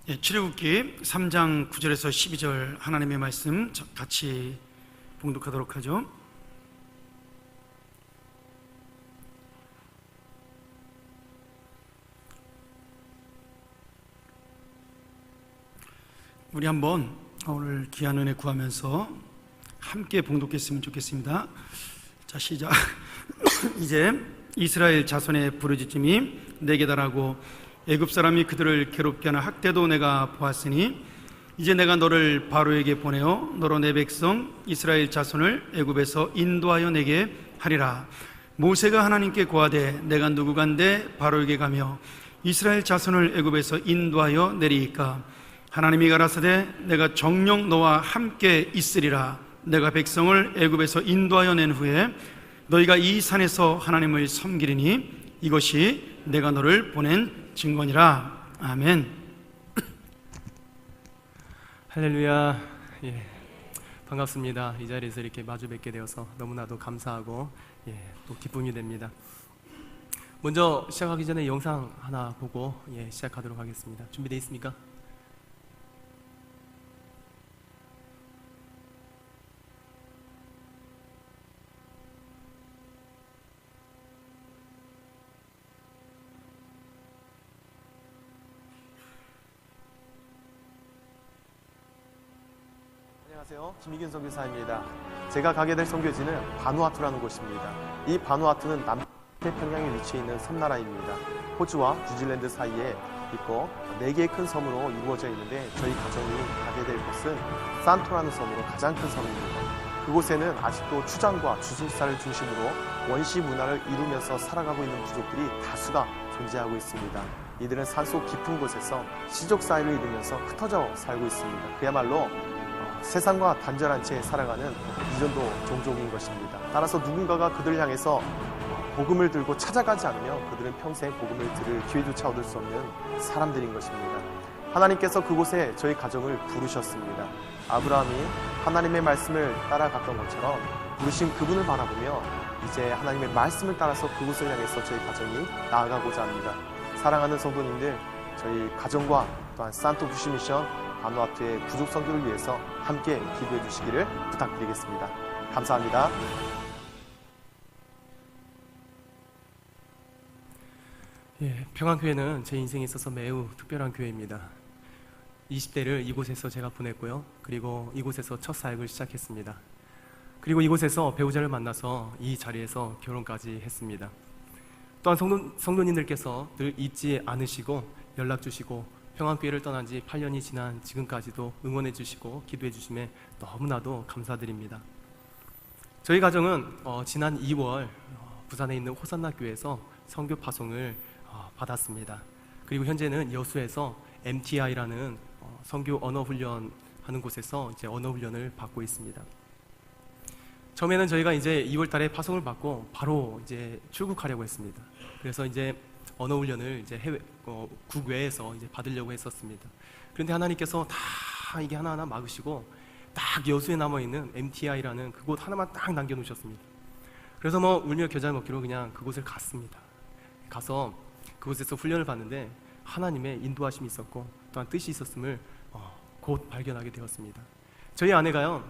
출애굽기 3장 9절에서 12절 하나님의 말씀 같이 봉독하도록 하죠. 우리 한번 오늘 귀한 은혜 구하면서 함께 봉독했으면 좋겠습니다. 자, 시작. 이제 이스라엘 자손의 부르짖음이 내게 달하고 애굽 사람이 그들을 괴롭게 하는 학대도 내가 보았으니 이제 내가 너를 바로에게 보내어 너로 내 백성 이스라엘 자손을 애굽에서 인도하여 내게 하리라. 모세가 하나님께 고하되 내가 누구간데 바로에게 가며 이스라엘 자손을 애굽에서 인도하여 내리이까. 하나님이 가라사대 내가 정녕 너와 함께 있으리라. 내가 백성을 애굽에서 인도하여 낸 후에 너희가 이 산에서 하나님을 섬기리니 이것이 내가 너를 보낸 증거니라. 아멘. 할렐루야. 반갑습니다. 이 자리에서 이렇게 마주 뵙게 되어서 너무나도 감사하고 또 기쁨이 됩니다. 먼저 시작하기 전에 영상 하나 보고 시작하도록 하겠습니다. 준비되어 있습니까? 안녕하세요. 김희균 선교사입니다. 제가 가게 될 선교지는 바누아투라는 곳입니다. 이 바누아투는 남태평양에 위치해 있는 섬나라입니다. 호주와 뉴질랜드 사이에 있고 4개의 큰 섬으로 이루어져 있는데 저희 가정이 가게 될 곳은 산토라는 섬으로 가장 큰 섬입니다. 그곳에는 아직도 추장과 주술사를 중심으로 원시 문화를 이루면서 살아가고 있는 부족들이 다수가 존재하고 있습니다. 이들은 산속 깊은 곳에서 시족 사회를 이루면서 흩어져 살고 있습니다. 그야말로 세상과 단절한 채 살아가는 이전도 종족인 것입니다. 따라서 누군가가 그들을 향해서 복음을 들고 찾아가지 않으면 그들은 평생 복음을 들을 기회조차 얻을 수 없는 사람들인 것입니다. 하나님께서 그곳에 저희 가정을 부르셨습니다. 아브라함이 하나님의 말씀을 따라갔던 것처럼 부르신 그분을 바라보며 이제 하나님의 말씀을 따라서 그곳을 향해서 저희 가정이 나아가고자 합니다. 사랑하는 성도님들, 저희 가정과 또한 산토 부시미션 바누아투의 부족 선교를 위해서 함께 기도해 주시기를 부탁드리겠습니다. 감사합니다. 평안교회는 제 인생에 있어서 매우 특별한 교회입니다. 20대를 이곳에서 제가 보냈고요. 그리고 이곳에서 첫 사역을 시작했습니다. 그리고 이곳에서 배우자를 만나서 이 자리에서 결혼까지 했습니다. 또한 성도님들께서 늘 잊지 않으시고 연락 주시고 평안교회를 떠난 지 8년이 지난 지금까지도 응원해 주시고 기도해 주심에 너무나도 감사드립니다. 저희 가정은 지난 2월 부산에 있는 호산나 교회에서 선교 파송을 받았습니다. 그리고 현재는 여수에서 MTI라는 선교 언어 훈련 하는 곳에서 이제 언어 훈련을 받고 있습니다. 처음에는 저희가 이제 2월 달에 파송을 받고 바로 이제 출국하려고 했습니다. 그래서 이제 언어 훈련을 이제 국외에서 이제 받으려고 했었습니다. 그런데 하나님께서 다 이게 하나하나 막으시고 딱 여수에 남아있는 MTI라는 그곳 하나만 딱 남겨놓으셨습니다. 그래서 울며 겨자 먹기로 그냥 그곳을 갔습니다. 가서 그곳에서 훈련을 받는데 하나님의 인도하심이 있었고 또한 뜻이 있었음을 곧 발견하게 되었습니다. 저희 아내가요,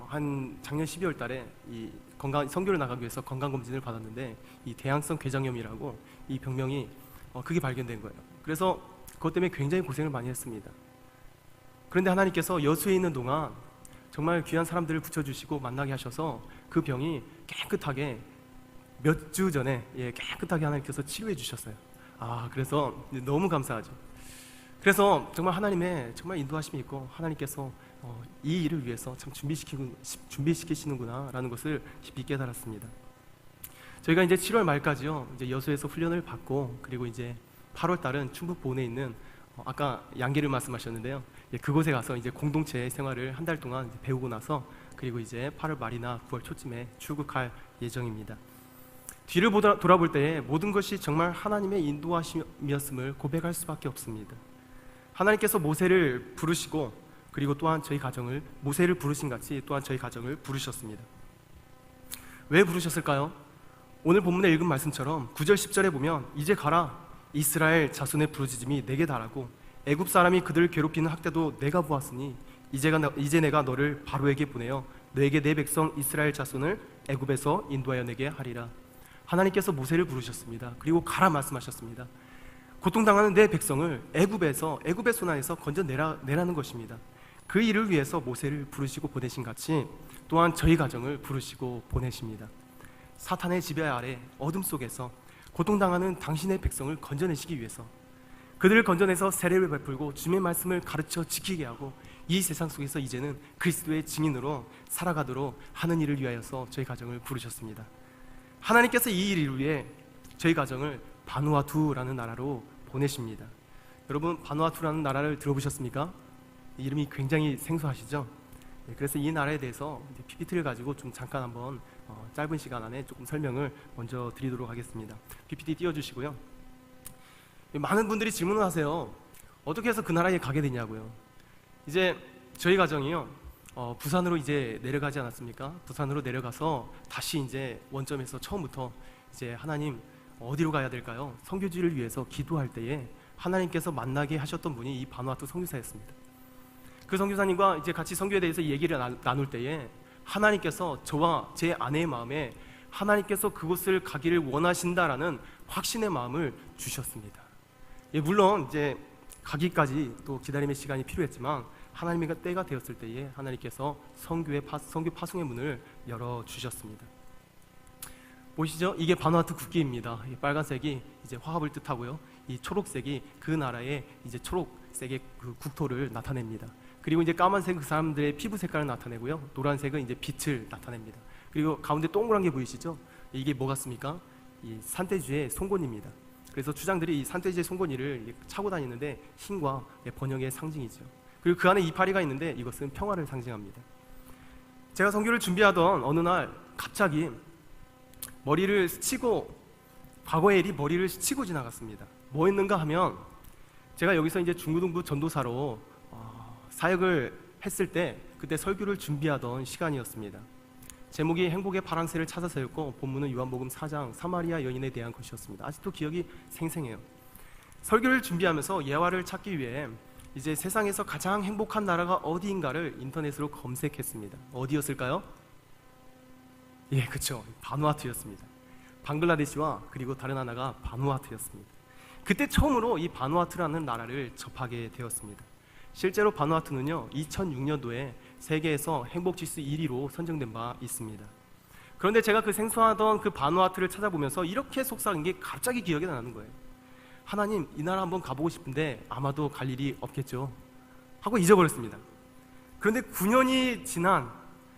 한 작년 12월 달에 이 선교를 나가기 위해서 건강검진을 받았는데 이 대항성 궤장염이라고 이 병명이 그게 발견된 거예요. 그래서 그것 때문에 굉장히 고생을 많이 했습니다. 그런데 하나님께서 여수에 있는 동안 정말 귀한 사람들을 붙여주시고 만나게 하셔서 그 병이 깨끗하게 몇 주 전에 깨끗하게 하나님께서 치료해 주셨어요. 그래서 너무 감사하죠. 그래서 정말 하나님의 정말 인도하심이 있고 하나님께서 이 일을 위해서 참 준비시키시는구나 라는 것을 깊이 깨달았습니다. 저희가 이제 7월 말까지요 이제 여수에서 훈련을 받고 그리고 이제 8월 달은 충북 보은에 있는 아까 양계를 말씀하셨는데요. 그곳에 가서 이제 공동체 생활을 한 달 동안 배우고 나서 그리고 이제 8월 말이나 9월 초쯤에 출국할 예정입니다. 뒤를 돌아볼 때 모든 것이 정말 하나님의 인도하심이었음을 고백할 수밖에 없습니다. 하나님께서 모세를 부르시고 그리고 또한 저희 가정을 모세를 부르신 같이 또한 저희 가정을 부르셨습니다. 왜 부르셨을까요? 오늘 본문에 읽은 말씀처럼 9절 10절에 보면 이제 가라 이스라엘 자손의 부르짖음이 내게 달하고 애굽 사람이 그들을 괴롭히는 학대도 내가 보았으니 이제 내가 너를 바로에게 보내어 너에게 내 백성 이스라엘 자손을 애굽에서 인도하여 내게 하리라. 하나님께서 모세를 부르셨습니다. 그리고 가라 말씀하셨습니다. 고통당하는 내 백성을 애굽의 손안에서 건져내라는 것입니다. 그 일을 위해서 모세를 부르시고 보내신 같이 또한 저희 가정을 부르시고 보내십니다. 사탄의 지배 아래 어둠 속에서 고통당하는 당신의 백성을 건져내시기 위해서 그들을 건져내서 세례를 베풀고 주님의 말씀을 가르쳐 지키게 하고 이 세상 속에서 이제는 그리스도의 증인으로 살아가도록 하는 일을 위하여서 저희 가정을 부르셨습니다. 하나님께서 이 일을 위해 저희 가정을 바누아투라는 나라로 보내십니다. 여러분, 바누아투라는 나라를 들어보셨습니까? 이름이 굉장히 생소하시죠? 그래서 이 나라에 대해서 PPT를 가지고 좀 잠깐 한번 짧은 시간 안에 조금 설명을 먼저 드리도록 하겠습니다. PPT 띄워주시고요. 많은 분들이 질문을 하세요. 어떻게 해서 그 나라에 가게 되냐고요. 이제 저희 가정이요, 부산으로 이제 내려가지 않았습니까? 부산으로 내려가서 다시 이제 원점에서 처음부터 이제 하나님 어디로 가야 될까요? 선교지를 위해서 기도할 때에 하나님께서 만나게 하셨던 분이 이 바누아투 선교사였습니다. 그 선교사님과 이제 같이 선교에 대해서 얘기를 나눌 때에 하나님께서 저와 제 아내의 마음에 하나님께서 그곳을 가기를 원하신다라는 확신의 마음을 주셨습니다. 물론 이제 가기까지 또 기다림의 시간이 필요했지만 하나님의 때가 되었을 때에 하나님께서 선교 파송의 문을 열어주셨습니다. 보시죠? 이게 바누아투 국기입니다. 이 빨간색이 이제 화합을 뜻하고요. 이 초록색이 그 나라의 이제 초록색의 그 국토를 나타냅니다. 그리고 이제 까만색은 그 사람들의 피부 색깔을 나타내고요. 노란색은 이제 빛을 나타냅니다. 그리고 가운데 동그란 게 보이시죠? 이게 뭐 같습니까? 이 산돼지의 송곳니입니다. 그래서 주장들이 이 산돼지의 송곳니를 차고 다니는데 힘과 번영의 상징이죠. 그리고 그 안에 이파리가 있는데 이것은 평화를 상징합니다. 제가 선교를 준비하던 어느 날 갑자기 머리를 스치고, 과거의 일이 머리를 스치고 지나갔습니다. 뭐 했는가 하면 제가 여기서 이제 중고등부 전도사로 사역을 했을 때 그때 설교를 준비하던 시간이었습니다. 제목이 행복의 파랑새를 찾아서였고 본문은 요한복음 4장 사마리아 여인에 대한 것이었습니다. 아직도 기억이 생생해요. 설교를 준비하면서 예화를 찾기 위해 이제 세상에서 가장 행복한 나라가 어디인가를 인터넷으로 검색했습니다. 어디였을까요? 예, 그렇죠. 바누아투였습니다. 방글라데시와 그리고 다른 하나가 바누아투였습니다. 그때 처음으로 이 바누아투라는 나라를 접하게 되었습니다. 실제로 바누아투는요 2006년도에 세계에서 행복지수 1위로 선정된 바 있습니다. 그런데 제가 그 생소하던 그 바누아투를 찾아보면서 이렇게 속삭인 게 갑자기 기억이 나는 거예요. 하나님, 이 나라 한번 가보고 싶은데 아마도 갈 일이 없겠죠 하고 잊어버렸습니다. 그런데 9년이 지난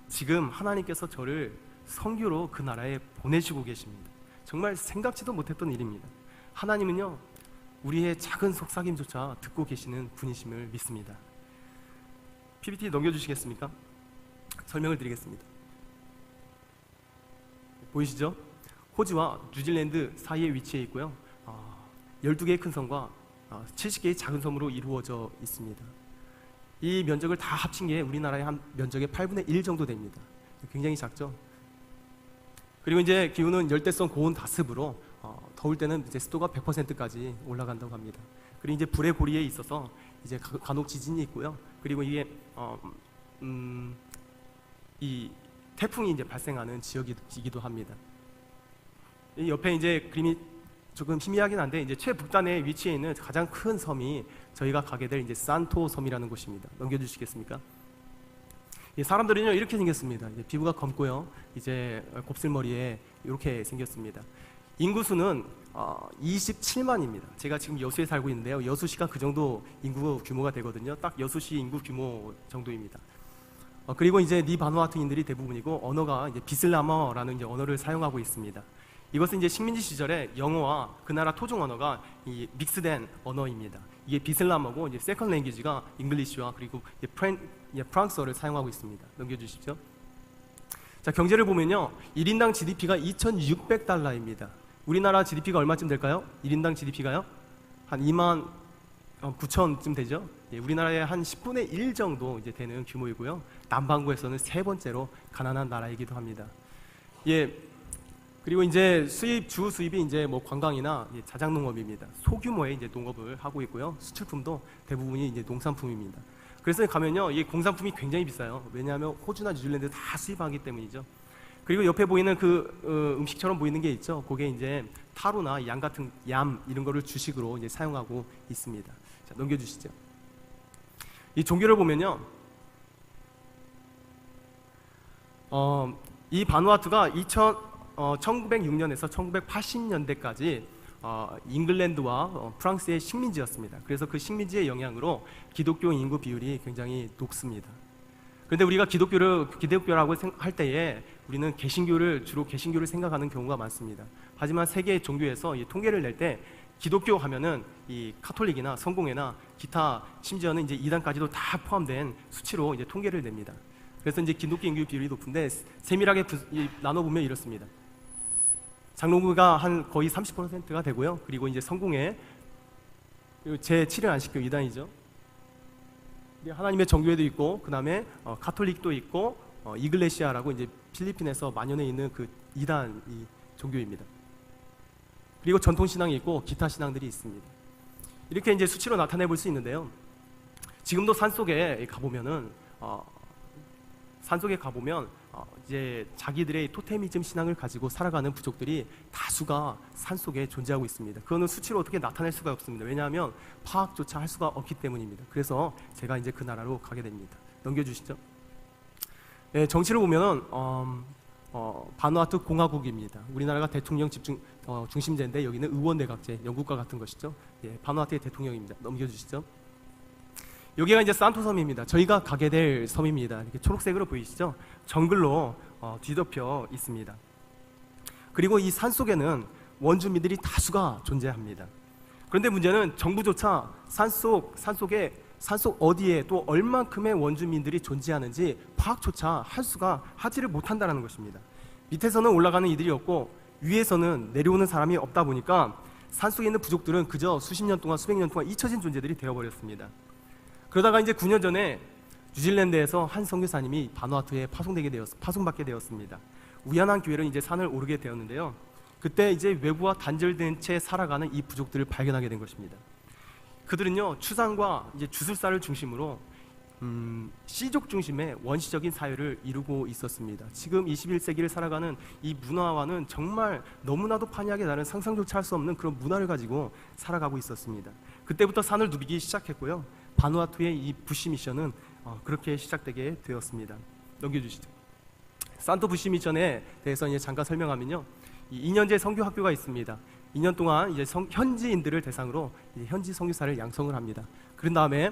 지금 하나님께서 저를 선교로 그 나라에 보내시고 계십니다. 정말 생각지도 못했던 일입니다. 하나님은요 우리의 작은 속삭임조차 듣고 계시는 분이심을 믿습니다. PPT 넘겨주시겠습니까? 설명을 드리겠습니다. 보이시죠? 호주와 뉴질랜드 사이에 위치해 있고요. 12개의 큰 섬과 70개의 작은 섬으로 이루어져 있습니다. 이 면적을 다 합친 게 우리나라의 한 면적의 8분의 1 정도 됩니다. 굉장히 작죠? 그리고 이제 기후는 열대성 고온 다습으로 더울 때는 이제 습도가 100%까지 올라간다고 합니다. 그리고 이제 불의 고리에 있어서 이제 간혹 지진이 있고요. 그리고 이게 이 태풍이 이제 발생하는 지역이기도 합니다. 이 옆에 이제 그림이 조금 희미하긴 한데 이제 최북단에 위치해 있는 가장 큰 섬이 저희가 가게 될 이제 산토 섬이라는 곳입니다. 넘겨주시겠습니까? 사람들은요 이렇게 생겼습니다. 이제 피부가 검고요. 이제 곱슬머리에 이렇게 생겼습니다. 인구수는 27만입니다. 제가 지금 여수에 살고 있는데요. 여수시가 그 정도 인구 규모가 되거든요. 딱 여수시 인구 규모 정도입니다. 그리고 이제 바누아투인들이 대부분이고 언어가 이제 비슬라머라는 이제 언어를 사용하고 있습니다. 이것은 이제 식민지 시절에 영어와 그 나라 토종 언어가 이 믹스된 언어입니다. 이게 비슬라머고 이제 세컨 랭귀지가 잉글리시와 그리고 프랑스어를 사용하고 있습니다. 넘겨주십시오. 자, 경제를 보면요 1인당 GDP가 2,600달러입니다. 우리나라 GDP가 얼마쯤 될까요? 1인당 GDP가요? 한 2만 9천쯤 되죠? 예, 우리나라의 한 10분의 1 정도 이제 되는 규모이고요. 남반구에서는 세 번째로 가난한 나라이기도 합니다. 예, 그리고 이제 주 수입이 이제 뭐 관광이나 자작 농업입니다. 소규모의 이제 농업을 하고 있고요. 수출품도 대부분이 이제 농산품입니다. 그래서 가면요, 이 공산품이 굉장히 비싸요. 왜냐하면 호주나 뉴질랜드 다 수입하기 때문이죠. 그리고 옆에 보이는 그 음식처럼 보이는 게 있죠. 그게 이제 타로나 양 같은 얌 이런 거를 주식으로 이제 사용하고 있습니다. 자, 넘겨주시죠. 이 종교를 보면요, 이 바누아투가 1906년에서 1980년대까지 잉글랜드와 프랑스의 식민지였습니다. 그래서 그 식민지의 영향으로 기독교 인구 비율이 굉장히 높습니다. 그런데 우리가 기독교라고 할 때에 우리는 주로 개신교를 생각하는 경우가 많습니다. 하지만 세계 종교에서 이 통계를 낼 때 기독교 하면은 이 카톨릭이나 성공회나 기타 심지어는 이제 이단까지도 다 포함된 수치로 이제 통계를 냅니다. 그래서 이제 기독교 인구 비율이 높은데 세밀하게 나눠보면 이렇습니다. 장로교가 한 거의 30%가 되고요. 그리고 이제 성공회, 그리고 제7일 안식교 이단이죠. 하나님의 정교회도 있고, 그 다음에 가톨릭도 있고, 이글레시아라고 이제 필리핀에서 만연해 있는 그 이단 종교입니다. 그리고 전통 신앙이 있고 기타 신앙들이 있습니다. 이렇게 이제 수치로 나타내 볼 수 있는데요. 지금도 산속에 가보면 이제 자기들의 토테미즘 신앙을 가지고 살아가는 부족들이 다수가 산속에 존재하고 있습니다. 그거는 수치로 어떻게 나타낼 수가 없습니다. 왜냐하면 파악조차 할 수가 없기 때문입니다. 그래서 제가 이제 그 나라로 가게 됩니다. 넘겨주시죠. 네, 정치를 보면은 바누아투 공화국입니다. 우리나라가 대통령 중심제인데 여기는 의원 내각제, 영국과 같은 것이죠. 예, 바누아투의 대통령입니다. 넘겨주시죠. 여기가 이제 산토 섬입니다. 저희가 가게 될 섬입니다. 이렇게 초록색으로 보이시죠? 정글로 뒤덮여 있습니다. 그리고 이 산 속에는 원주민들이 다수가 존재합니다. 그런데 문제는 정부조차 산속 어디에 또 얼만큼의 원주민들이 존재하는지 파악조차 하지를 못한다는 것입니다. 밑에서는 올라가는 이들이 없고 위에서는 내려오는 사람이 없다 보니까 산속에 있는 부족들은 그저 수십 년 동안, 수백 년 동안 잊혀진 존재들이 되어버렸습니다. 그러다가 이제 9년 전에 뉴질랜드에서 한 선교사님이 바누아투에 파송받게 되었습니다. 우연한 기회로 이제 산을 오르게 되었는데요. 그때 이제 외부와 단절된 채 살아가는 이 부족들을 발견하게 된 것입니다. 그들은요, 추상과 이제 주술사를 중심으로 씨족 중심의 원시적인 사회를 이루고 있었습니다. 지금 21세기를 살아가는 이 문화와는 정말 너무나도 판이하게 다른, 상상조차 할 수 없는 그런 문화를 가지고 살아가고 있었습니다. 그때부터 산을 누비기 시작했고요. 바누아투의 이 부시 미션은 그렇게 시작되게 되었습니다. 넘겨주시죠. 산토 부시 미션에 대해서 이제 잠깐 설명하면요, 이 2년제 선교 학교가 있습니다. 2년 동안 이제 현지인들을 대상으로 이제 현지 선교사를 양성을 합니다. 그런 다음에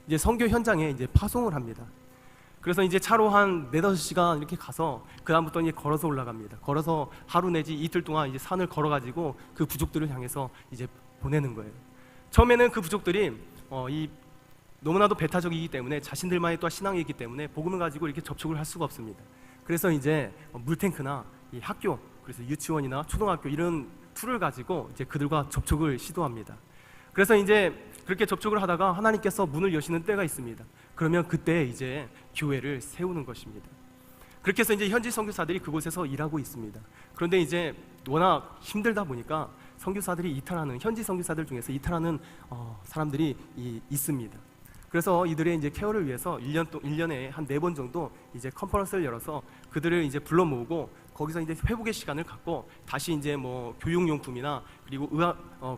이제 선교 현장에 이제 파송을 합니다. 그래서 이제 차로 한 4-5시간 이렇게 가서 그 다음부터 이제 걸어서 올라갑니다. 걸어서 하루 내지 이틀 동안 이제 산을 걸어가지고 그 부족들을 향해서 이제 보내는 거예요. 처음에는 그 부족들이 너무나도 배타적이기 때문에 자신들만의 또 신앙이 있기 때문에 복음을 가지고 이렇게 접촉을 할 수가 없습니다. 그래서 이제 물탱크나 이 학교, 그래서 유치원이나 초등학교 이런 툴을 가지고 이제 그들과 접촉을 시도합니다. 그래서 이제 그렇게 접촉을 하다가 하나님께서 문을 여시는 때가 있습니다. 그러면 그때 이제 교회를 세우는 것입니다. 그렇게 해서 이제 현지 선교사들이 그곳에서 일하고 있습니다. 그런데 이제 워낙 힘들다 보니까 현지 선교사들 중에서 이탈하는 사람들이 있습니다. 그래서 이들의 이제 케어를 위해서 1년에 한 4번 정도 이제 컨퍼런스를 열어서 그들을 이제 불러 모으고 거기서 이제 회복의 시간을 갖고 다시 이제 뭐 교육용품이나 그리고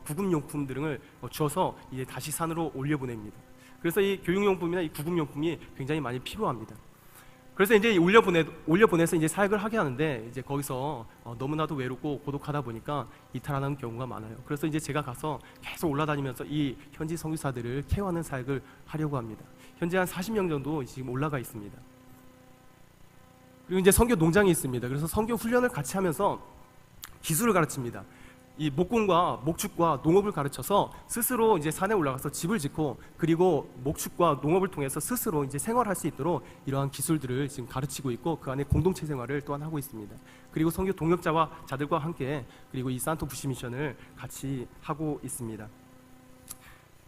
구급용품 등을 주어서 이제 다시 산으로 올려보냅니다. 그래서 이 교육용품이나 이 구급용품이 굉장히 많이 필요합니다. 그래서 이제 올려보내서 이제 사역을 하게 하는데 이제 거기서 너무나도 외롭고 고독하다 보니까 이탈하는 경우가 많아요. 그래서 이제 제가 가서 계속 올라다니면서 이 현지 선교사들을 케어하는 사역을 하려고 합니다. 현재 한 40명 정도 지금 올라가 있습니다. 그리고 이제 선교 농장이 있습니다. 그래서 선교 훈련을 같이 하면서 기술을 가르칩니다. 이 목공과 목축과 농업을 가르쳐서 스스로 이제 산에 올라가서 집을 짓고 그리고 목축과 농업을 통해서 스스로 이제 생활할 수 있도록 이러한 기술들을 지금 가르치고 있고 그 안에 공동체 생활을 또한 하고 있습니다. 그리고 선교 동역자들과 함께 그리고 이 산토 부시 미션을 같이 하고 있습니다.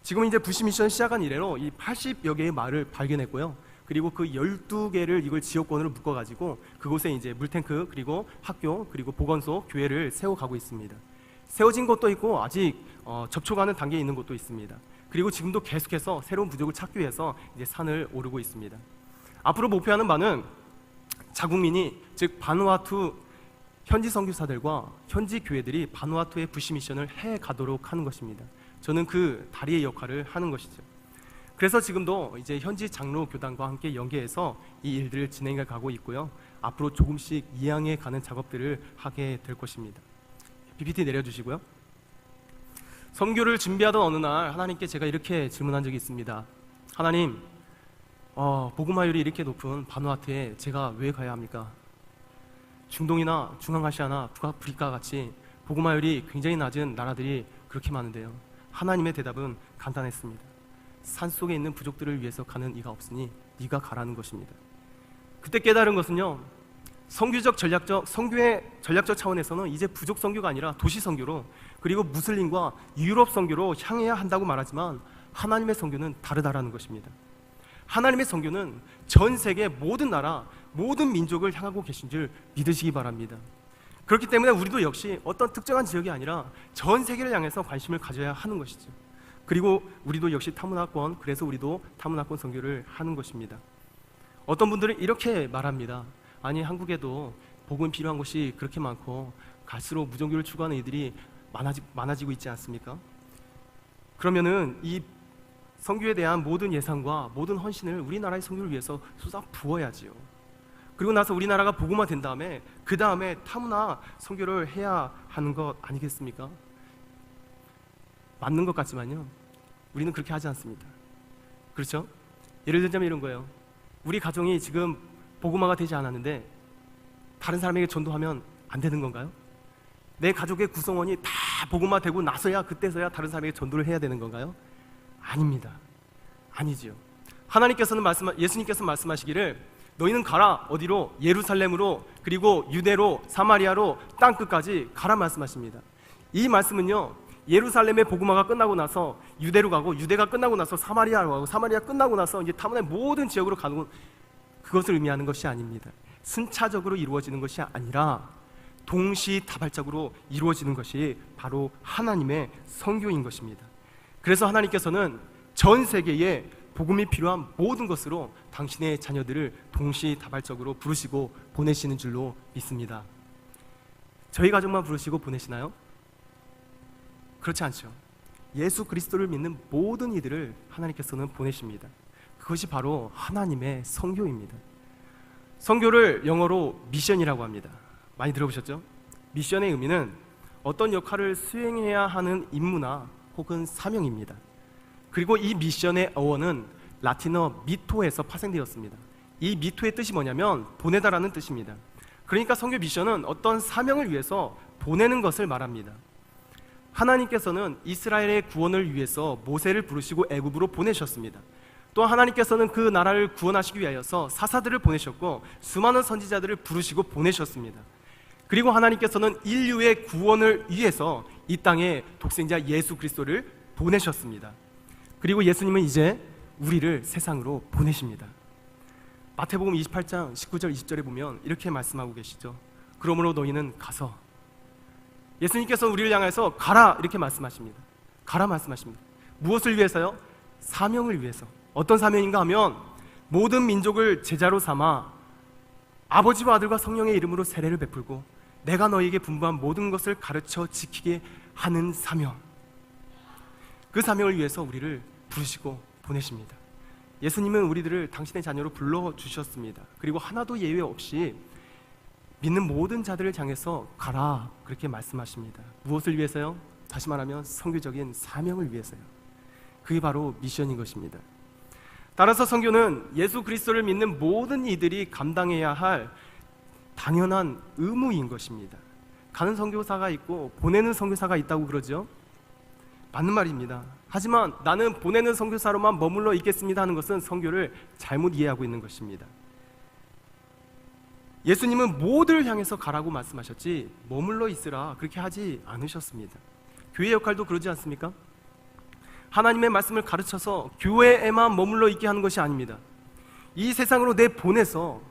지금 이제 부시 미션 시작한 이래로 이 80여 개의 마을을 발견했고요. 그리고 그 12개를 이걸 지역권으로 묶어가지고 그곳에 이제 물탱크, 그리고 학교, 그리고 보건소, 교회를 세워가고 있습니다. 세워진 곳도 있고 아직 접촉하는 단계에 있는 곳도 있습니다. 그리고 지금도 계속해서 새로운 부족을 찾기 위해서 이제 산을 오르고 있습니다. 앞으로 목표하는 바는 자국민이, 즉 바누아투 현지 선교사들과 현지 교회들이 바누아투의 부시 미션을 해 가도록 하는 것입니다. 저는 그 다리의 역할을 하는 것이죠. 그래서 지금도 이제 현지 장로 교단과 함께 연계해서 이 일들을 진행해 가고 있고요. 앞으로 조금씩 이양해 가는 작업들을 하게 될 것입니다. PPT 내려주시고요. 선교를 준비하던 어느 날 하나님께 제가 이렇게 질문한 적이 있습니다. 하나님, 복음화율이 이렇게 높은 바누아투에 제가 왜 가야 합니까? 중동이나 중앙아시아나 북아프리카 같이 복음화율이 굉장히 낮은 나라들이 그렇게 많은데요. 하나님의 대답은 간단했습니다. 산속에 있는 부족들을 위해서 가는 이가 없으니 네가 가라는 것입니다. 그때 깨달은 것은요, 선교의 전략적 차원에서는 이제 부족 선교가 아니라 도시 선교로, 그리고 무슬림과 유럽 선교로 향해야 한다고 말하지만 하나님의 선교는 다르다라는 것입니다. 하나님의 선교는 전 세계 모든 나라, 모든 민족을 향하고 계신 줄 믿으시기 바랍니다. 그렇기 때문에 우리도 역시 어떤 특정한 지역이 아니라 전 세계를 향해서 관심을 가져야 하는 것이죠. 그리고 우리도 역시 타문화권, 그래서 우리도 타문화권 선교를 하는 것입니다. 어떤 분들은 이렇게 말합니다. 아니, 한국에도 복음 필요한 곳이 그렇게 많고 갈수록 무종교를 추구하는 이들이 많아지고 있지 않습니까? 그러면은 이 선교에 대한 모든 예산과 모든 헌신을 우리나라의 선교를 위해서 쏟아 부어야지요. 그리고 나서 우리나라가 복음화 된 다음에 그 다음에 타문화 선교를 해야 하는 것 아니겠습니까? 맞는 것 같지만요, 우리는 그렇게 하지 않습니다. 그렇죠? 예를 들자면 이런 거예요. 우리 가정이 지금 복음화가 되지 않았는데 다른 사람에게 전도하면 안 되는 건가요? 내 가족의 구성원이 다 복음화되고 나서야, 그때서야 다른 사람에게 전도를 해야 되는 건가요? 아닙니다. 아니지요. 예수님께서 말씀하시기를 너희는 가라. 어디로? 예루살렘으로, 그리고 유대로, 사마리아로, 땅 끝까지 가라 말씀하십니다. 이 말씀은요, 예루살렘의 복음화가 끝나고 나서 유대로 가고, 유대가 끝나고 나서 사마리아로 가고, 사마리아 끝나고 나서 이제 타문의 모든 지역으로 가는, 그것을 의미하는 것이 아닙니다. 순차적으로 이루어지는 것이 아니라 동시다발적으로 이루어지는 것이 바로 하나님의 선교인 것입니다. 그래서 하나님께서는 전 세계에 복음이 필요한 모든 것으로 당신의 자녀들을 동시다발적으로 부르시고 보내시는 줄로 믿습니다. 저희 가족만 부르시고 보내시나요? 그렇지 않죠. 예수 그리스도를 믿는 모든 이들을 하나님께서는 보내십니다. 그것이 바로 하나님의 선교입니다. 선교를 영어로 미션이라고 합니다. 많이 들어보셨죠? 미션의 의미는 어떤 역할을 수행해야 하는 임무나 혹은 사명입니다. 그리고 이 미션의 어원은 라틴어 미토에서 파생되었습니다. 이 미토의 뜻이 뭐냐면 보내다라는 뜻입니다. 그러니까 선교 미션은 어떤 사명을 위해서 보내는 것을 말합니다. 하나님께서는 이스라엘의 구원을 위해서 모세를 부르시고 애굽으로 보내셨습니다. 또 하나님께서는 그 나라를 구원하시기 위하여서 사사들을 보내셨고 수많은 선지자들을 부르시고 보내셨습니다. 그리고 하나님께서는 인류의 구원을 위해서 이 땅에 독생자 예수 그리스도를 보내셨습니다. 그리고 예수님은 이제 우리를 세상으로 보내십니다. 마태복음 28장 19절 20절에 보면 이렇게 말씀하고 계시죠. 그러므로 너희는 가서, 예수님께서 우리를 향해서 가라 이렇게 말씀하십니다. 가라 말씀하십니다. 무엇을 위해서요? 사명을 위해서. 어떤 사명인가 하면 모든 민족을 제자로 삼아 아버지와 아들과 성령의 이름으로 세례를 베풀고 내가 너희에게 분부한 모든 것을 가르쳐 지키게 하는 사명. 그 사명을 위해서 우리를 부르시고 보내십니다. 예수님은 우리들을 당신의 자녀로 불러주셨습니다. 그리고 하나도 예외 없이 믿는 모든 자들을 향해서 가라 그렇게 말씀하십니다. 무엇을 위해서요? 다시 말하면 선교적인 사명을 위해서요. 그게 바로 미션인 것입니다. 따라서 선교는 예수 그리스도를 믿는 모든 이들이 감당해야 할 당연한 의무인 것입니다. 가는 선교사가 있고 보내는 선교사가 있다고 그러죠. 맞는 말입니다. 하지만 나는 보내는 선교사로만 머물러 있겠습니다 하는 것은 선교를 잘못 이해하고 있는 것입니다. 예수님은 모두를 향해서 가라고 말씀하셨지 머물러 있으라 그렇게 하지 않으셨습니다. 교회 역할도 그러지 않습니까? 하나님의 말씀을 가르쳐서 교회에만 머물러 있게 하는 것이 아닙니다. 이 세상으로 내보내서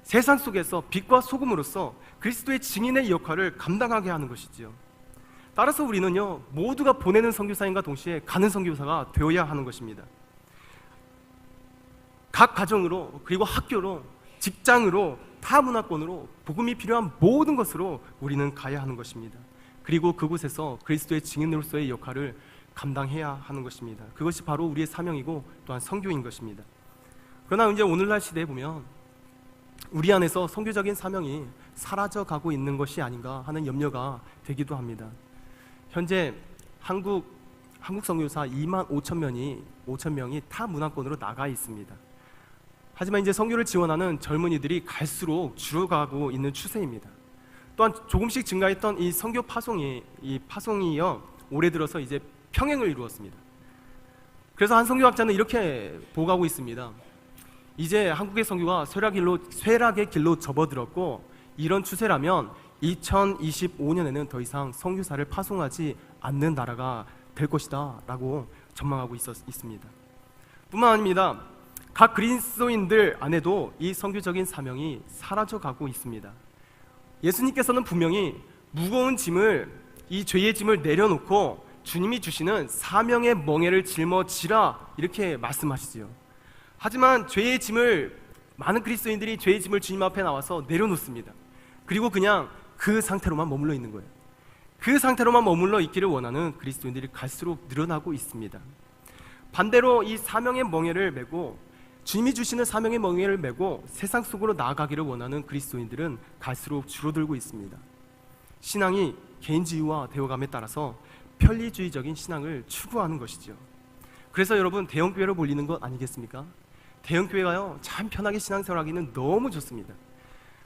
세상 속에서 빛과 소금으로서 그리스도의 증인의 역할을 감당하게 하는 것이지요. 따라서 우리는요, 모두가 보내는 선교사님과 동시에 가는 선교사가 되어야 하는 것입니다. 각 가정으로, 그리고 학교로, 직장으로, 타 문화권으로 복음이 필요한 모든 것으로 우리는 가야 하는 것입니다. 그리고 그곳에서 그리스도의 증인으로서의 역할을 감당해야 하는 것입니다. 그것이 바로 우리의 사명이고 또한 선교인 것입니다. 그러나 이제 오늘날 시대에 보면 우리 안에서 선교적인 사명이 사라져가고 있는 것이 아닌가 하는 염려가 되기도 합니다. 현재 한국 선교사 2만 5천 명이 타 문화권으로 나가 있습니다. 하지만 이제 선교를 지원하는 젊은이들이 갈수록 줄어가고 있는 추세입니다. 또한 조금씩 증가했던 이 선교 파송이요, 올해 들어서 이제 평행을 이루었습니다. 그래서 한 선교학자는 이렇게 보고하고 있습니다. 이제 한국의 선교가 쇠락의 길로 접어들었고, 이런 추세라면 2025년에는 더 이상 선교사를 파송하지 않는 나라가 될 것이다 라고 전망하고 있습니다. 뿐만 아닙니다. 각 그리스도인들 안에도 이 선교적인 사명이 사라져가고 있습니다. 예수님께서는 분명히 무거운 짐을, 이 죄의 짐을 내려놓고 주님이 주시는 사명의 멍에를 짊어지라 이렇게 말씀하시지요. 하지만 많은 그리스도인들이 죄의 짐을 주님 앞에 나와서 내려놓습니다. 그리고 그냥 그 상태로만 머물러 있는 거예요. 그 상태로만 머물러 있기를 원하는 그리스도인들이 갈수록 늘어나고 있습니다. 반대로 이 사명의 멍에를 메고, 주님이 주시는 사명의 멍에를 메고 세상 속으로 나아가기를 원하는 그리스도인들은 갈수록 줄어들고 있습니다. 신앙이 개인주의화 되어감에 따라서 편리주의적인 신앙을 추구하는 것이죠. 그래서 여러분, 대형교회로 몰리는 것 아니겠습니까? 대형교회가요, 참 편하게 신앙생활하기는 너무 좋습니다.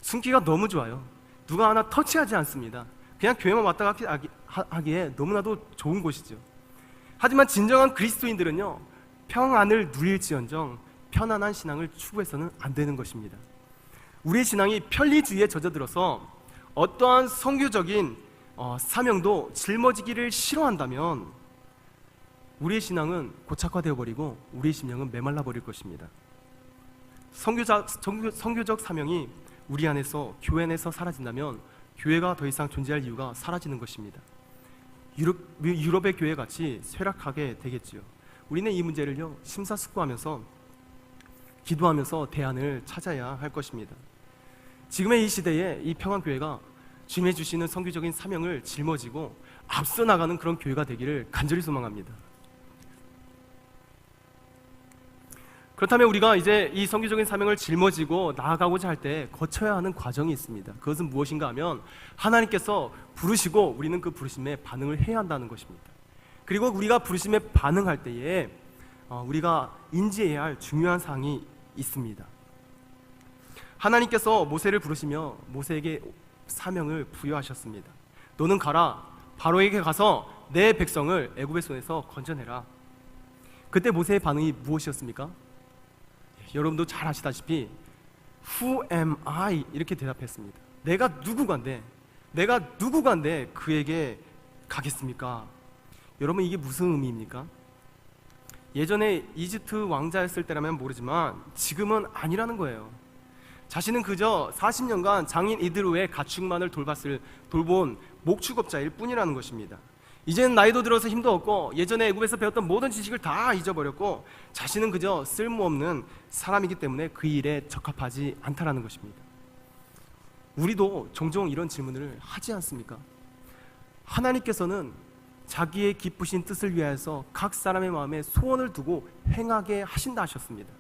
숨기가 너무 좋아요. 누가 하나 터치하지 않습니다. 그냥 교회만 왔다 하기에 너무나도 좋은 곳이죠. 하지만 진정한 그리스도인들은요, 평안을 누릴지언정 편안한 신앙을 추구해서는 안 되는 것입니다. 우리의 신앙이 편리주의에 젖어들어서 어떠한 선교적인 사명도 жил머지기를 싫어한다면 우리의 신앙은 고착화되어 버리고 우리의 심령은 메말라 버릴 것입니다. 선교적 사명이 우리 안에서, 교회 안에서 사라진다면 교회가 더 이상 존재할 이유가 사라지는 것입니다. 유럽의 교회 같이 쇠락하게 되겠지요. 우리는 이 문제를요, 심사숙고하면서 기도하면서 대안을 찾아야 할 것입니다. 지금의 이 시대에 이 평안교회가 주님이 주시는 선교적인 사명을 짊어지고 앞서 나가는 그런 교회가 되기를 간절히 소망합니다. 그렇다면 우리가 이제 이 선교적인 사명을 짊어지고 나아가고자 할 때 거쳐야 하는 과정이 있습니다. 그것은 무엇인가 하면 하나님께서 부르시고 우리는 그 부르심에 반응을 해야 한다는 것입니다. 그리고 우리가 부르심에 반응할 때에 우리가 인지해야 할 중요한 사항이 있습니다. 하나님께서 모세를 부르시며 모세에게 사명을 부여하셨습니다. 너는 가라, 바로에게 가서 내 백성을 애굽의 손에서 건져내라. 그때 모세의 반응이 무엇이었습니까? 여러분도 잘 아시다시피 Who am I? 이렇게 대답했습니다. 내가 누구간데 그에게 가겠습니까? 여러분, 이게 무슨 의미입니까? 예전에 이집트 왕자였을 때라면 모르지만 지금은 아니라는 거예요. 자신은 그저 40년간 장인 이드로의 가축만을 돌본 목축업자일 뿐이라는 것입니다. 이제는 나이도 들어서 힘도 없고 예전에 애굽에서 배웠던 모든 지식을 다 잊어버렸고 자신은 그저 쓸모없는 사람이기 때문에 그 일에 적합하지 않다라는 것입니다. 우리도 종종 이런 질문을 하지 않습니까? 하나님께서는 자기의 기쁘신 뜻을 위하여서 각 사람의 마음에 소원을 두고 행하게 하신다 하셨습니다.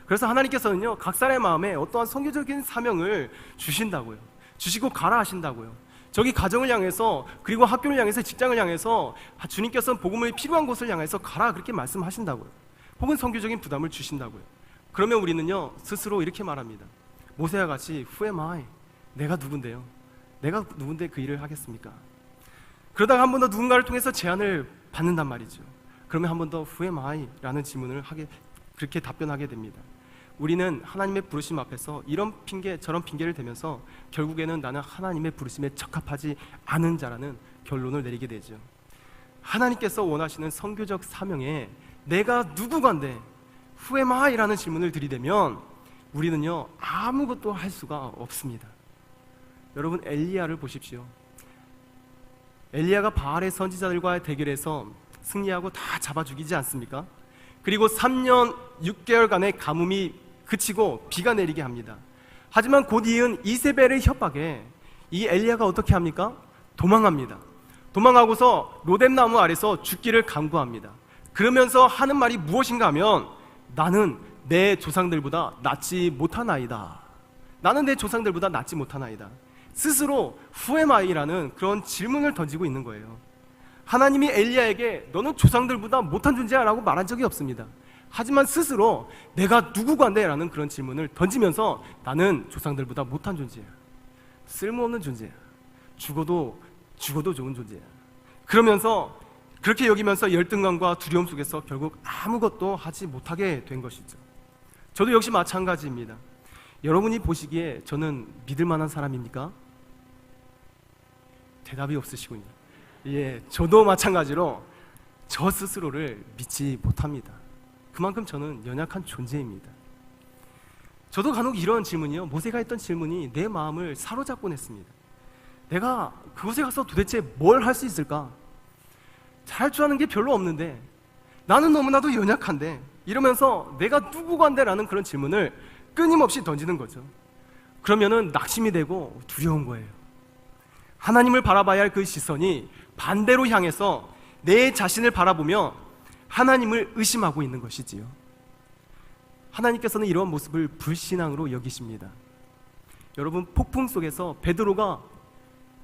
그래서 하나님께서는요, 각 사람의 마음에 어떠한 선교적인 사명을 주신다고요. 주시고 가라 하신다고요. 저기 가정을 향해서, 그리고 학교를 향해서, 직장을 향해서 주님께서는 복음이 필요한 곳을 향해서 가라 그렇게 말씀하신다고요. 혹은 선교적인 부담을 주신다고요. 그러면 우리는요, 스스로 이렇게 말합니다. 모세와 같이 Who am I? 내가 누군데요? 내가 누군데 그 일을 하겠습니까? 그러다가 한 번 더 누군가를 통해서 제안을 받는단 말이죠. 그러면 한 번 더 Who am I? 라는 질문을 그렇게 답변하게 됩니다. 우리는 하나님의 부르심 앞에서 이런 핑계 저런 핑계를 대면서 결국에는 나는 하나님의 부르심에 적합하지 않은 자라는 결론을 내리게 되죠. 하나님께서 원하시는 선교적 사명에 내가 누구간데 Who am I? 라는 질문을 들이대면 우리는요 아무것도 할 수가 없습니다. 여러분 엘리야를 보십시오. 엘리야가 바알의 선지자들과의 대결에서 승리하고 다 잡아 죽이지 않습니까? 그리고 3년 6개월간의 가뭄이 그치고 비가 내리게 합니다. 하지만 곧 이은 이세벨의 협박에 이 엘리야가 어떻게 합니까? 도망합니다. 도망하고서 로뎀나무 아래서 죽기를 간구합니다. 그러면서 하는 말이 무엇인가 하면 나는 내 조상들보다 낫지 못하나이다. 나는 내 조상들보다 낫지 못하나이다. 스스로 후에마이라는 그런 질문을 던지고 있는 거예요. 하나님이 엘리야에게 너는 조상들보다 못한 존재야 라고 말한 적이 없습니다. 하지만 스스로 내가 누구간데 라는 그런 질문을 던지면서 나는 조상들보다 못한 존재야. 쓸모없는 존재야. 죽어도 좋은 존재야. 그러면서 그렇게 여기면서 열등감과 두려움 속에서 결국 아무것도 하지 못하게 된 것이죠. 저도 역시 마찬가지입니다. 여러분이 보시기에 저는 믿을 만한 사람입니까? 대답이 없으시군요. 예, 저도 마찬가지로 저 스스로를 믿지 못합니다. 그만큼 저는 연약한 존재입니다. 저도 간혹 이런 질문이요, 모세가 했던 질문이 내 마음을 사로잡곤 했습니다. 내가 그곳에 가서 도대체 뭘 할 수 있을까? 잘할 줄 아는 게 별로 없는데, 나는 너무나도 연약한데, 이러면서 내가 누구간데 라는 그런 질문을 끊임없이 던지는 거죠. 그러면은 낙심이 되고 두려운 거예요. 하나님을 바라봐야 할 그 시선이 반대로 향해서 내 자신을 바라보며 하나님을 의심하고 있는 것이지요. 하나님께서는 이러한 모습을 불신앙으로 여기십니다. 여러분, 폭풍 속에서 베드로가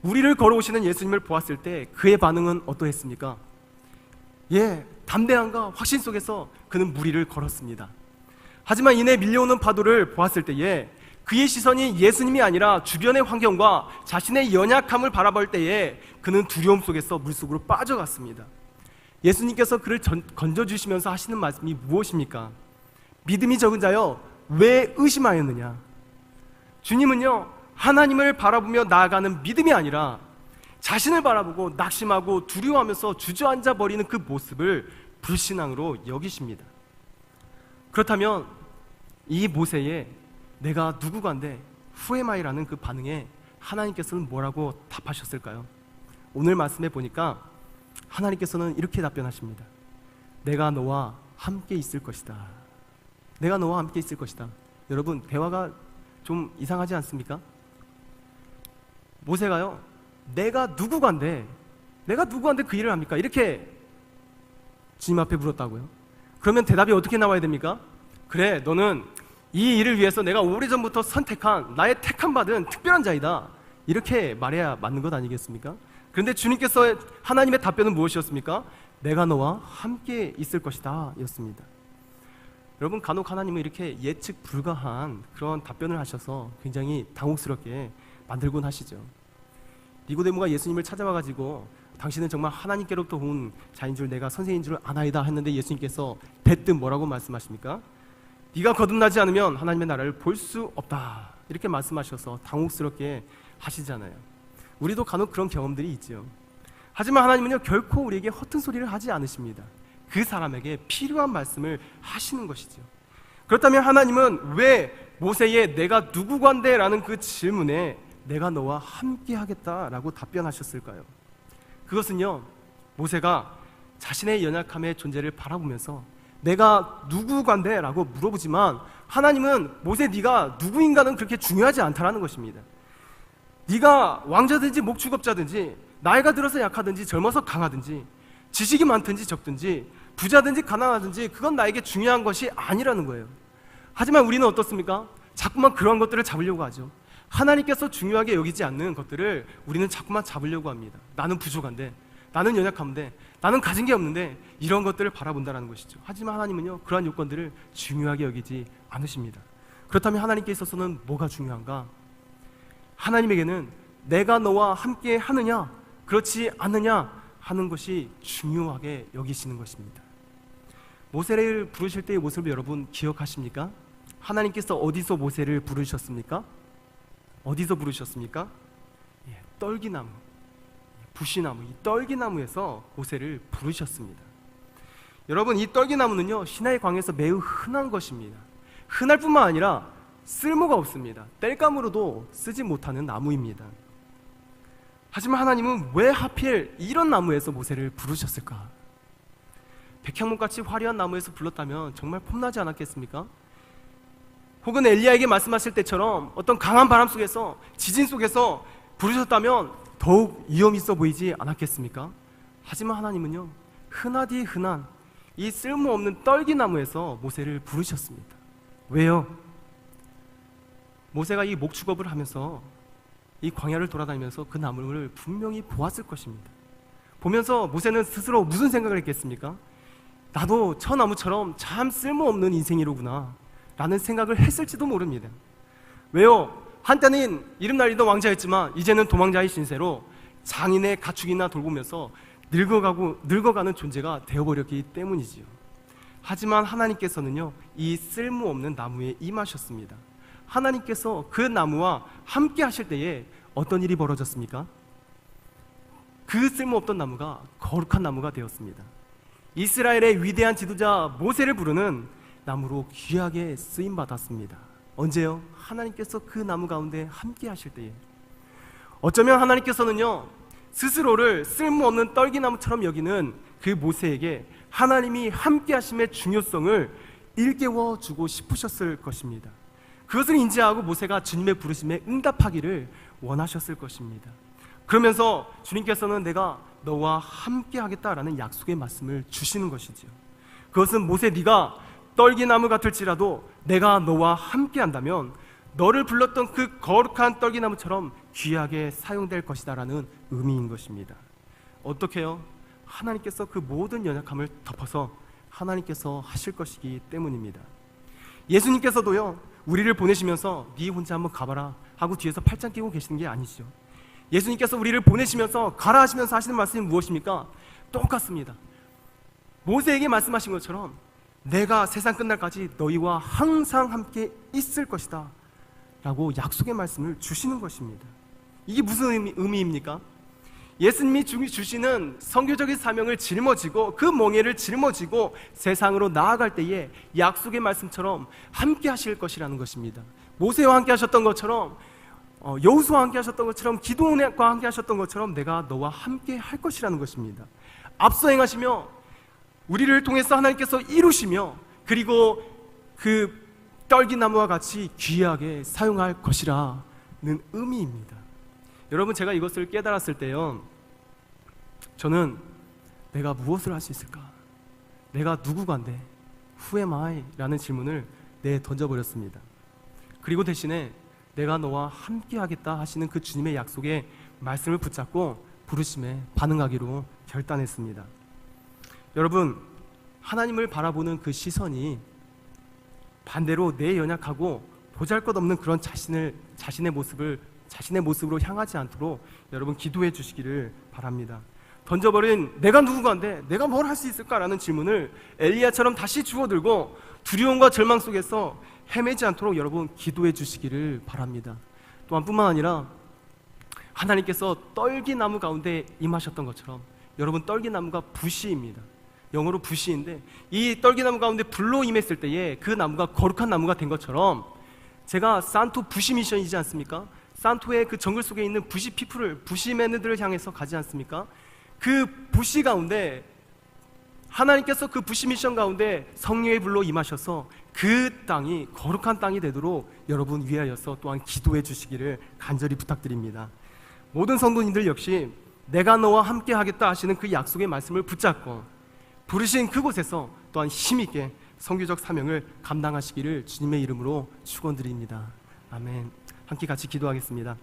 우리를 걸어오시는 예수님을 보았을 때 그의 반응은 어떠했습니까? 예, 담대함과 확신 속에서 그는 무리를 걸었습니다. 하지만 이내 밀려오는 파도를 보았을 때에 그의 시선이 예수님이 아니라 주변의 환경과 자신의 연약함을 바라볼 때에 그는 두려움 속에서 물속으로 빠져갔습니다. 예수님께서 그를 건져주시면서 하시는 말씀이 무엇입니까? 믿음이 적은 자여 왜 의심하였느냐? 주님은요, 하나님을 바라보며 나아가는 믿음이 아니라 자신을 바라보고 낙심하고 두려워하면서 주저앉아 버리는 그 모습을 불신앙으로 여기십니다. 그렇다면 이 모세의 내가 누구간데 후에마이라는 그 반응에 하나님께서는 뭐라고 답하셨을까요? 오늘 말씀에 보니까 하나님께서는 이렇게 답변하십니다. 내가 너와 함께 있을 것이다. 내가 너와 함께 있을 것이다. 여러분, 대화가 좀 이상하지 않습니까? 모세가요, 내가 누구간데 그 일을 합니까? 이렇게 주님 앞에 물었다고요. 그러면 대답이 어떻게 나와야 됩니까? 그래, 너는 이 일을 위해서 내가 오래전부터 선택한 나의 택함받은 특별한 자이다. 이렇게 말해야 맞는 것 아니겠습니까? 그런데 주님께서 하나님의 답변은 무엇이었습니까? 내가 너와 함께 있을 것이다 였습니다. 여러분, 간혹 하나님은 이렇게 예측 불가한 그런 답변을 하셔서 굉장히 당혹스럽게 만들곤 하시죠. 니고데모가 예수님을 찾아와가지고 당신은 정말 하나님께로부터 온 자인 줄 내가 선생인 줄 아나이다 했는데 예수님께서 대뜸 뭐라고 말씀하십니까? 네가 거듭나지 않으면 하나님의 나라를 볼 수 없다 이렇게 말씀하셔서 당혹스럽게 하시잖아요. 우리도 간혹 그런 경험들이 있죠. 하지만 하나님은요, 결코 우리에게 허튼 소리를 하지 않으십니다. 그 사람에게 필요한 말씀을 하시는 것이죠. 그렇다면 하나님은 왜 모세의 내가 누구간데 라는 그 질문에 내가 너와 함께 하겠다라고 답변하셨을까요? 그것은요, 모세가 자신의 연약함의 존재를 바라보면서 내가 누구간데 라고 물어보지만 하나님은 모세 네가 누구인가는 그렇게 중요하지 않다라는 것입니다. 네가 왕자든지 목축업자든지 나이가 들어서 약하든지 젊어서 강하든지 지식이 많든지 적든지 부자든지 가난하든지 그건 나에게 중요한 것이 아니라는 거예요. 하지만 우리는 어떻습니까? 자꾸만 그런 것들을 잡으려고 하죠. 하나님께서 중요하게 여기지 않는 것들을 우리는 자꾸만 잡으려고 합니다. 나는 부족한데, 나는 연약한데, 나는 가진 게 없는데 이런 것들을 바라본다는 것이죠. 하지만 하나님은요, 그러한 요건들을 중요하게 여기지 않으십니다. 그렇다면 하나님께 있어서는 뭐가 중요한가? 하나님에게는 내가 너와 함께 하느냐 그렇지 않느냐 하는 것이 중요하게 여기시는 것입니다. 모세를 부르실 때의 모습을 여러분 기억하십니까? 하나님께서 어디서 모세를 부르셨습니까? 어디서 부르셨습니까? 예, 떨기나무, 부시나무, 이 떨기나무에서 모세를 부르셨습니다. 여러분, 이 떨기나무는요, 시나이 광에서 매우 흔한 것입니다. 흔할 뿐만 아니라 쓸모가 없습니다. 땔감으로도 쓰지 못하는 나무입니다. 하지만 하나님은 왜 하필 이런 나무에서 모세를 부르셨을까? 백향목같이 화려한 나무에서 불렀다면 정말 폼나지 않았겠습니까? 혹은 엘리야에게 말씀하실 때처럼 어떤 강한 바람 속에서, 지진 속에서 부르셨다면 더욱 위험 있어 보이지 않았겠습니까? 하지만 하나님은요, 흔하디 흔한 이 쓸모없는 떨기나무에서 모세를 부르셨습니다. 왜요? 모세가 이 목축업을 하면서 이 광야를 돌아다니면서 그 나무를 분명히 보았을 것입니다. 보면서 모세는 스스로 무슨 생각을 했겠습니까? 나도 저 나무처럼 참 쓸모없는 인생이로구나 라는 생각을 했을지도 모릅니다. 왜요? 한때는 이름날리던 왕자였지만 이제는 도망자의 신세로 장인의 가축이나 돌보면서 늙어가는 존재가 되어버렸기 때문이지요. 하지만 하나님께서는요, 이 쓸모없는 나무에 임하셨습니다. 하나님께서 그 나무와 함께 하실 때에 어떤 일이 벌어졌습니까? 그 쓸모없던 나무가 거룩한 나무가 되었습니다. 이스라엘의 위대한 지도자 모세를 부르는 나무로 귀하게 쓰임받았습니다. 언제요? 하나님께서 그 나무 가운데 함께 하실 때에. 어쩌면 하나님께서는요, 스스로를 쓸모없는 떨기나무처럼 여기는 그 모세에게 하나님이 함께 하심의 중요성을 일깨워 주고 싶으셨을 것입니다. 그것을 인지하고 모세가 주님의 부르심에 응답하기를 원하셨을 것입니다. 그러면서 주님께서는 내가 너와 함께 하겠다라는 약속의 말씀을 주시는 것이지요. 그것은 모세, 네가 떨기나무 같을지라도 내가 너와 함께 한다면 너를 불렀던 그 거룩한 떨기나무처럼 귀하게 사용될 것이다 라는 의미인 것입니다. 어떻게요? 하나님께서 그 모든 연약함을 덮어서 하나님께서 하실 것이기 때문입니다. 예수님께서도요, 우리를 보내시면서 네 혼자 한번 가봐라 하고 뒤에서 팔짱 끼고 계시는 게 아니죠. 예수님께서 우리를 보내시면서 가라 하시면서 하시는 말씀이 무엇입니까? 똑같습니다. 모세에게 말씀하신 것처럼 내가 세상 끝날까지 너희와 항상 함께 있을 것이다 라고 약속의 말씀을 주시는 것입니다. 이게 무슨 의미입니까? 예수님이 주시는 선교적인 사명을 짊어지고 그 멍에를 짊어지고 세상으로 나아갈 때에 약속의 말씀처럼 함께 하실 것이라는 것입니다. 모세와 함께 하셨던 것처럼, 여호수아와 함께 하셨던 것처럼, 기도원과 함께 하셨던 것처럼 내가 너와 함께 할 것이라는 것입니다. 앞서 행하시며 우리를 통해서 하나님께서 이루시며 그리고 그 떨기나무와 같이 귀하게 사용할 것이라는 의미입니다. 여러분, 제가 이것을 깨달았을 때요, 저는 내가 무엇을 할 수 있을까? 내가 누구간데? Who am I? 라는 질문을 던져버렸습니다. 그리고 대신에 내가 너와 함께 하겠다 하시는 그 주님의 약속의 말씀을 붙잡고 부르심에 반응하기로 결단했습니다. 여러분, 하나님을 바라보는 그 시선이 반대로 내 연약하고 보잘것없는 그런 자신의 모습으로 향하지 않도록 여러분 기도해 주시기를 바랍니다. 던져버린 내가 누구간데 내가 뭘 할 수 있을까라는 질문을 엘리야처럼 다시 주워들고 두려움과 절망 속에서 헤매지 않도록 여러분 기도해 주시기를 바랍니다. 또한 뿐만 아니라 하나님께서 떨기나무 가운데 임하셨던 것처럼 여러분, 떨기나무가 부시입니다. 영어로 부시인데 이 떨기나무 가운데 불로 임했을 때에 그 나무가 거룩한 나무가 된 것처럼, 제가 산토 부시 미션이지 않습니까? 산토의 그 정글 속에 있는 부시 피플을, 부시맨들을 향해서 가지 않습니까? 그 부시 가운데 하나님께서 그 부시 미션 가운데 성령의 불로 임하셔서 그 땅이 거룩한 땅이 되도록 여러분 위하여서 또한 기도해 주시기를 간절히 부탁드립니다. 모든 성도님들 역시 내가 너와 함께 하겠다 하시는 그 약속의 말씀을 붙잡고 부르신 그곳에서 또한 힘있게 선교적 사명을 감당하시기를 주님의 이름으로 축원드립니다. 아멘. 함께 같이 기도하겠습니다.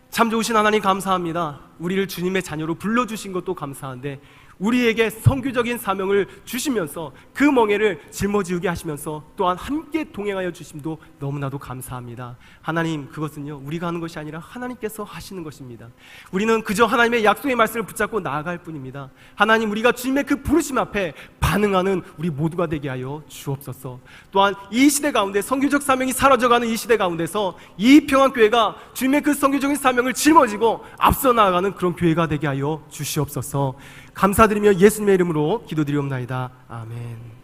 참 좋으신 하나님 감사합니다. 우리를 주님의 자녀로 불러주신 것도 감사한데 우리에게 선교적인 사명을 주시면서 그 멍에를 짊어지게 하시면서 또한 함께 동행하여 주심도 너무나도 감사합니다. 하나님, 그것은요 우리가 하는 것이 아니라 하나님께서 하시는 것입니다. 우리는 그저 하나님의 약속의 말씀을 붙잡고 나아갈 뿐입니다. 하나님, 우리가 주님의 그 부르심 앞에 반응하는 우리 모두가 되게 하여 주옵소서. 또한 이 시대 가운데 선교적 사명이 사라져가는 이 시대 가운데서 이 평안교회가 주님의 그 선교적인 사명을 짊어지고 앞서 나아가는 그런 교회가 되게 하여 주시옵소서. 감사드리며 예수님의 이름으로 기도드리옵나이다. 아멘.